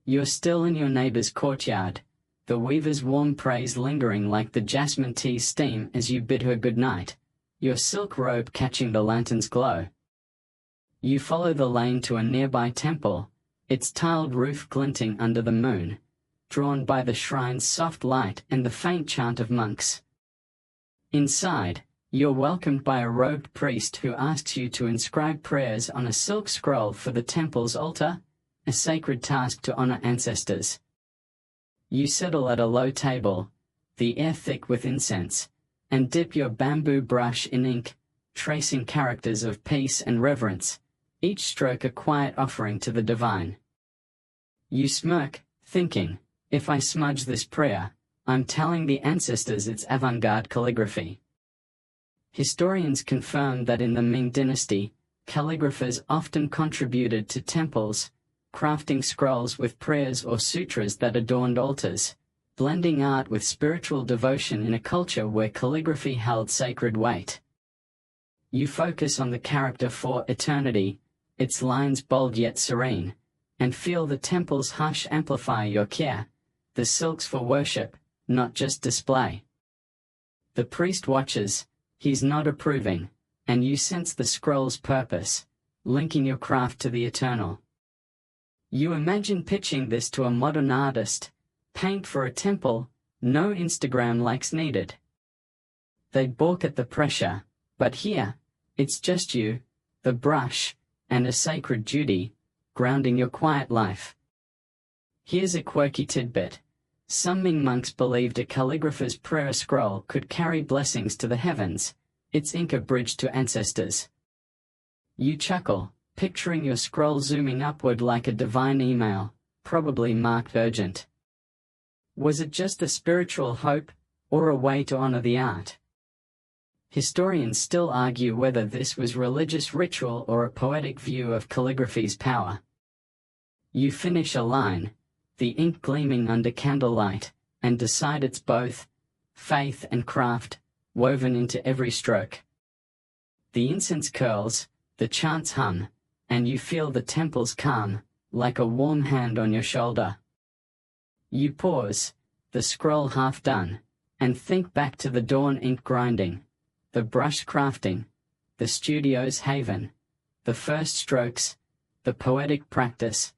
You're still in your neighbor's courtyard, the weaver's warm praise lingering like the jasmine tea's steam as you bid her goodnight, your silk robe catching the lantern's glow. You follow the lane to a nearby temple, its tiled roof glinting under the moon, drawn by the shrine's soft light and the faint chant of monks. Inside, you're welcomed by a robed priest who asks you to inscribe prayers on a silk scroll for the temple's altar, a sacred task to honor ancestors. You settle at a low table, the air thick with incense, and dip your bamboo brush in ink, tracing characters of peace and reverence, each stroke a quiet offering to the divine. You smirk, thinking, if I smudge this prayer, I'm telling the ancestors it's avant-garde calligraphy. Historians confirm that in the Ming Dynasty, calligraphers often contributed to temples, crafting scrolls with prayers or sutras that adorned altars, blending art with spiritual devotion in a culture where calligraphy held sacred weight. You focus on the character for eternity, its lines bold yet serene, and feel the temple's hush amplify your care. The silks for worship, not just display. The priest watches, he's not approving, and you sense the scroll's purpose, linking your craft to the eternal. You imagine pitching this to a modern artist, paint for a temple, no Instagram likes needed. They'd balk at the pressure, but here, it's just you, the brush, and a sacred duty, grounding your quiet life. Here's a quirky tidbit. Some Ming monks believed a calligrapher's prayer scroll could carry blessings to the heavens, its ink a bridge to ancestors. You chuckle, picturing your scroll zooming upward like a divine email, probably marked urgent. Was it just a spiritual hope, or a way to honor the art? Historians still argue whether this was religious ritual or a poetic view of calligraphy's power. You finish a line, the ink gleaming under candlelight, and decide it's both faith and craft, woven into every stroke. The incense curls, the chants hum, and you feel the temple's calm, like a warm hand on your shoulder. You pause, the scroll half done, and think back to the dawn ink grinding, the brush crafting, the studio's haven, the first strokes, the poetic practice,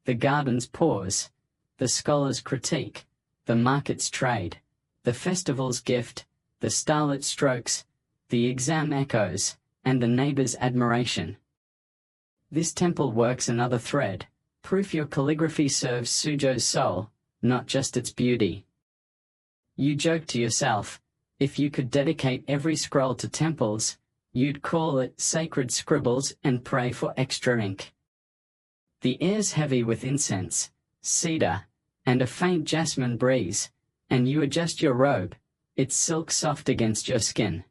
the garden's pause, the scholar's critique, the market's trade, the festival's gift, the starlit strokes, the exam echoes, and the neighbor's admiration. This temple works another thread, proof your calligraphy serves Suzhou's soul, not just its beauty. You joke to yourself, if you could dedicate every scroll to temples, you'd call it sacred scribbles and pray for extra ink. The air's heavy with incense, cedar, and a faint jasmine breeze, and you adjust your robe, its silk soft against your skin.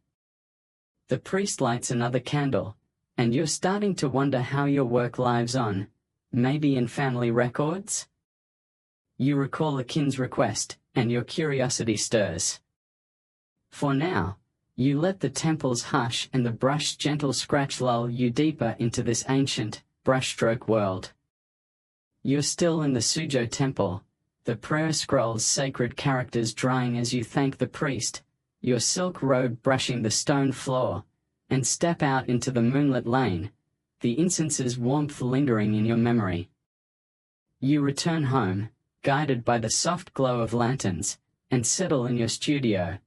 The priest lights another candle, and you're starting to wonder how your work lives on, maybe in family records? You recall a kin's request, and your curiosity stirs. For now, you let the temple's hush and the brush's gentle scratch lull you deeper into this ancient, brushstroke world. You're still in the Suzhou temple, the prayer scroll's sacred characters drying as you thank the priest, your silk robe brushing the stone floor, and step out into the moonlit lane, the incense's warmth lingering in your memory. You return home, guided by the soft glow of lanterns, and settle in your studio,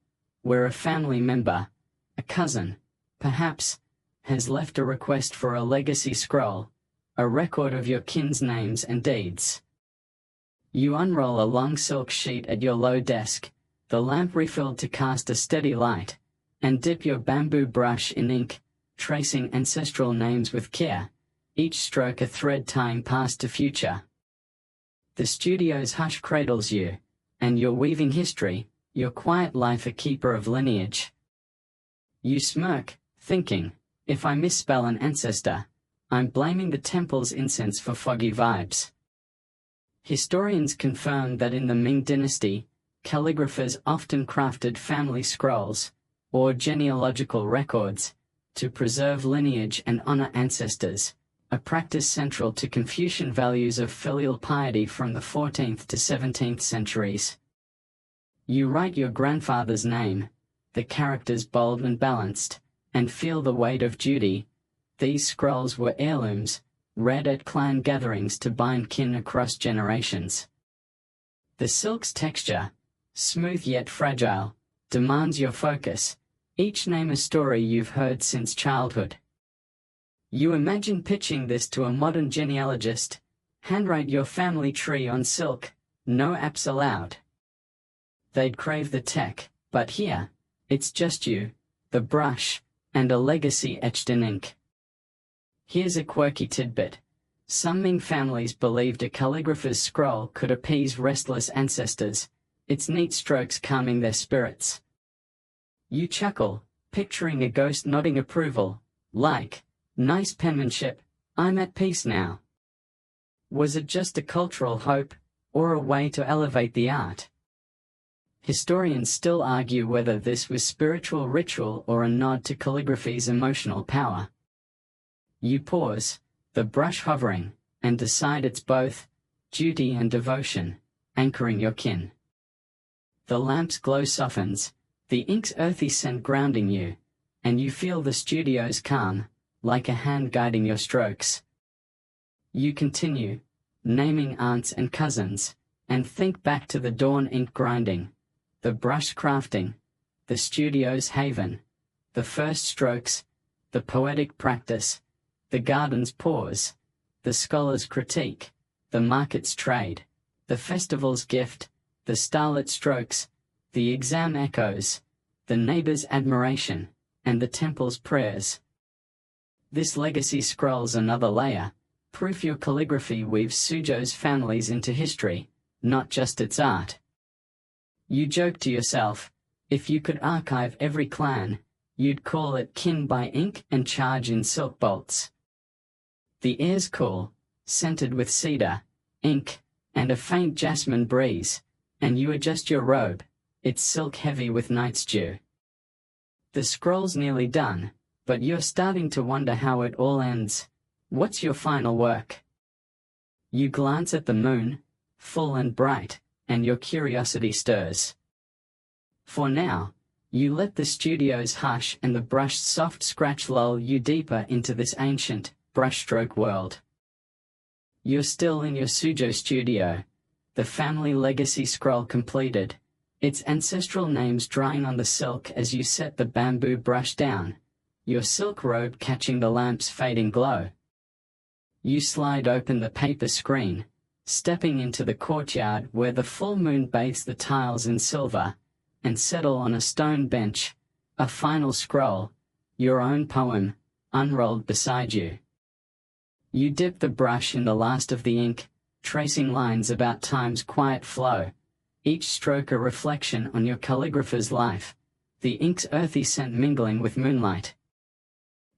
where a family member, a cousin, perhaps, has left a request for a legacy scroll, a record of your kin's names and deeds. You unroll a long silk sheet at your low desk, the lamp refilled to cast a steady light, and dip your bamboo brush in ink, tracing ancestral names with care, each stroke a thread tying past to future. The studio's hush cradles you, and you're weaving history, your quiet life a keeper of lineage. You smirk, thinking, if I misspell an ancestor, I'm blaming the temple's incense for foggy vibes. Historians confirm that in the Ming Dynasty, calligraphers often crafted family scrolls, or genealogical records, to preserve lineage and honor ancestors, a practice central to Confucian values of filial piety from the 14th to 17th centuries. You write your grandfather's name, the characters bold and balanced, and feel the weight of duty. These scrolls were heirlooms, read at clan gatherings to bind kin across generations. The silk's texture, smooth yet fragile, demands your focus, each name a story you've heard since childhood. You imagine pitching this to a modern genealogist, handwrite your family tree on silk, no apps allowed. They'd crave the tech, but here, it's just you, the brush, and a legacy etched in ink. Here's a quirky tidbit. Some Ming families believed a calligrapher's scroll could appease restless ancestors, its neat strokes calming their spirits. You chuckle, picturing a ghost nodding approval, like, nice penmanship, I'm at peace now. Was it just a cultural hope, or a way to elevate the art? Historians still argue whether this was spiritual ritual or a nod to calligraphy's emotional power. You pause, the brush hovering, and decide it's both duty and devotion, anchoring your kin. The lamp's glow softens, the ink's earthy scent grounding you, and you feel the studio's calm, like a hand guiding your strokes. You continue, naming aunts and cousins, and think back to the dawn ink grinding, the brush crafting, the studio's haven, the first strokes, the poetic practice, the garden's pause, the scholar's critique, the market's trade, the festival's gift, the starlit strokes, the exam echoes, the neighbor's admiration, and the temple's prayers. This legacy scrolls another layer, proof your calligraphy weaves Suzhou's families into history, not just its art. You joke to yourself, if you could archive every clan, you'd call it kin by ink and charge in silk bolts. The air's cool, scented with cedar, ink, and a faint jasmine breeze, and you adjust your robe, it's silk heavy with night's dew. The scroll's nearly done, but you're starting to wonder how it all ends. What's your final work? You glance at the moon, full and bright, and your curiosity stirs. For now, you let the studio's hush and the brush's soft scratch lull you deeper into this ancient, brushstroke world. You're still in your Suzhou studio, the family legacy scroll completed, its ancestral names drying on the silk as you set the bamboo brush down, your silk robe catching the lamp's fading glow. You slide open the paper screen, stepping into the courtyard where the full moon bathes the tiles in silver, and settle on a stone bench, a final scroll, your own poem, unrolled beside you. You dip the brush in the last of the ink, tracing lines about time's quiet flow, each stroke a reflection on your calligrapher's life, the ink's earthy scent mingling with moonlight.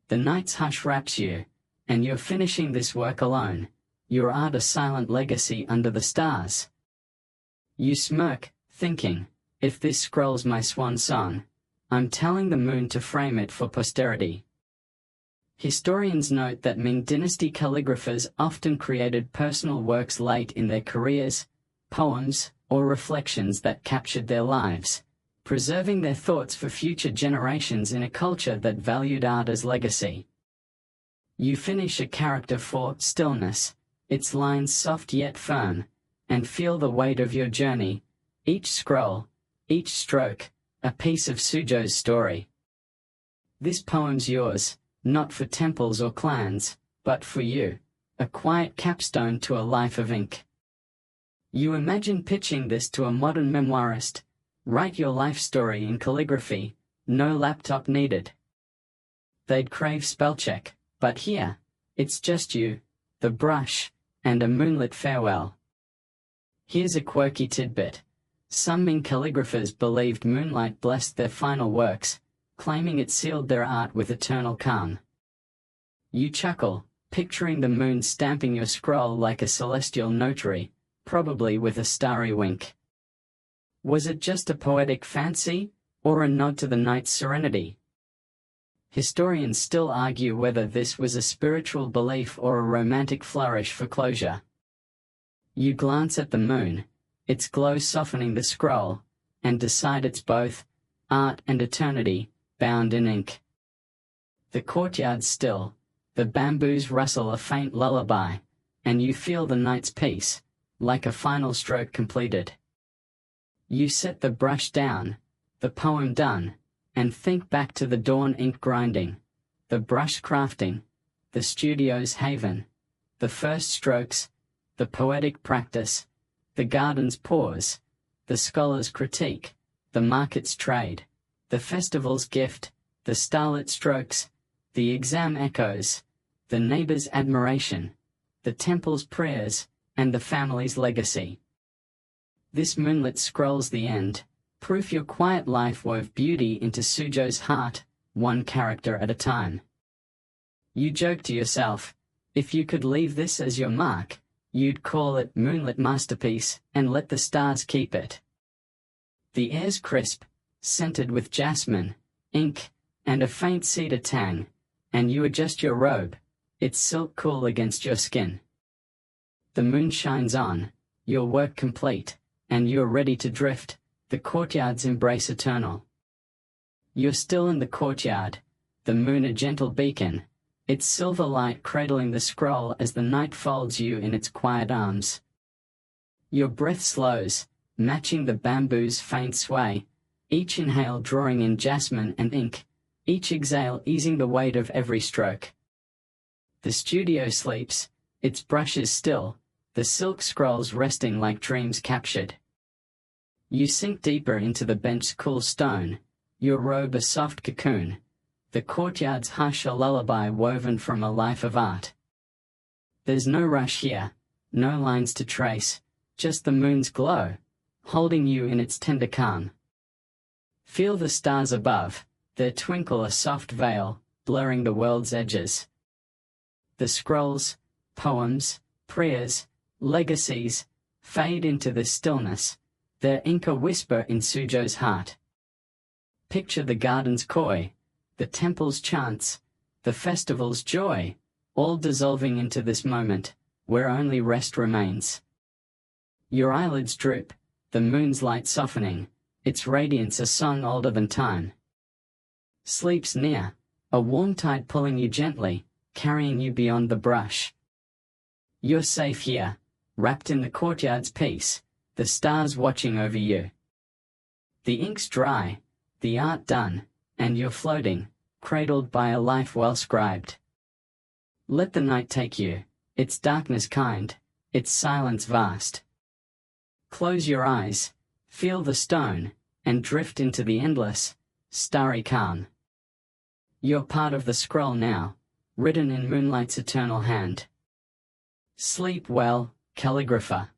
The night's hush wraps you, and you're finishing this work alone, your art a silent legacy under the stars. You smirk, thinking, if this scroll's my swan song, I'm telling the moon to frame it for posterity. Historians note that Ming Dynasty calligraphers often created personal works late in their careers, poems, or reflections that captured their lives, preserving their thoughts for future generations in a culture that valued art as legacy. You finish a character for stillness, its lines soft yet firm, and feel the weight of your journey, each scroll, each stroke, a piece of Suzhou's story. This poem's yours, not for temples or clans, but for you, a quiet capstone to a life of ink. You imagine pitching this to a modern memoirist, write your life story in calligraphy, no laptop needed. They'd crave spellcheck, but here, it's just you, the brush, and a moonlit farewell. Here's a quirky tidbit. Some Ming calligraphers believed moonlight blessed their final works, claiming it sealed their art with eternal calm. You chuckle, picturing the moon stamping your scroll like a celestial notary, probably with a starry wink. Was it just a poetic fancy, or a nod to the night's serenity? Historians still argue whether this was a spiritual belief or a romantic flourish for closure. You glance at the moon, its glow softening the scroll, and decide it's both art and eternity, bound in ink. The courtyard's still, the bamboos rustle a faint lullaby, and you feel the night's peace, like a final stroke completed. You set the brush down, the poem done, and think back to the dawn ink grinding, the brush crafting, the studio's haven, the first strokes, the poetic practice, the garden's pause, the scholar's critique, the market's trade, the festival's gift, the starlit strokes, the exam echoes, the neighbor's admiration, the temple's prayers, and the family's legacy. This moonlit scroll's the end, proof your quiet life wove beauty into Suzhou's heart, one character at a time. You joke to yourself, if you could leave this as your mark, you'd call it moonlit masterpiece and let the stars keep it. The air's crisp, scented with jasmine, ink, and a faint cedar tang, and you adjust your robe, its silk cool against your skin. The moon shines on, your work complete, and you're ready to drift, the courtyard's embrace eternal. You're still in the courtyard, the moon a gentle beacon, its silver light cradling the scroll as the night folds you in its quiet arms. Your breath slows, matching the bamboo's faint sway, each inhale drawing in jasmine and ink, each exhale easing the weight of every stroke. The studio sleeps, its brushes still, the silk scrolls resting like dreams captured. You sink deeper into the bench's cool stone, your robe a soft cocoon, the courtyard's hush a lullaby woven from a life of art. There's no rush here, no lines to trace, just the moon's glow, holding you in its tender calm. Feel the stars above, their twinkle a soft veil, blurring the world's edges. The scrolls, poems, prayers, legacies, fade into the stillness, their ink a whisper in Sujo's heart. Picture the garden's koi, the temple's chants, the festival's joy, all dissolving into this moment, where only rest remains. Your eyelids droop, the moon's light softening, its radiance a song older than time. Sleep's near, a warm tide pulling you gently, carrying you beyond the brush. You're safe here, wrapped in the courtyard's peace, the stars watching over you. The ink's dry, the art done, and you're floating, cradled by a life well scribed. Let the night take you, its darkness kind, its silence vast. Close your eyes, feel the stone, and drift into the endless, starry calm. You're part of the scroll now, written in moonlight's eternal hand. Sleep well, calligrapher.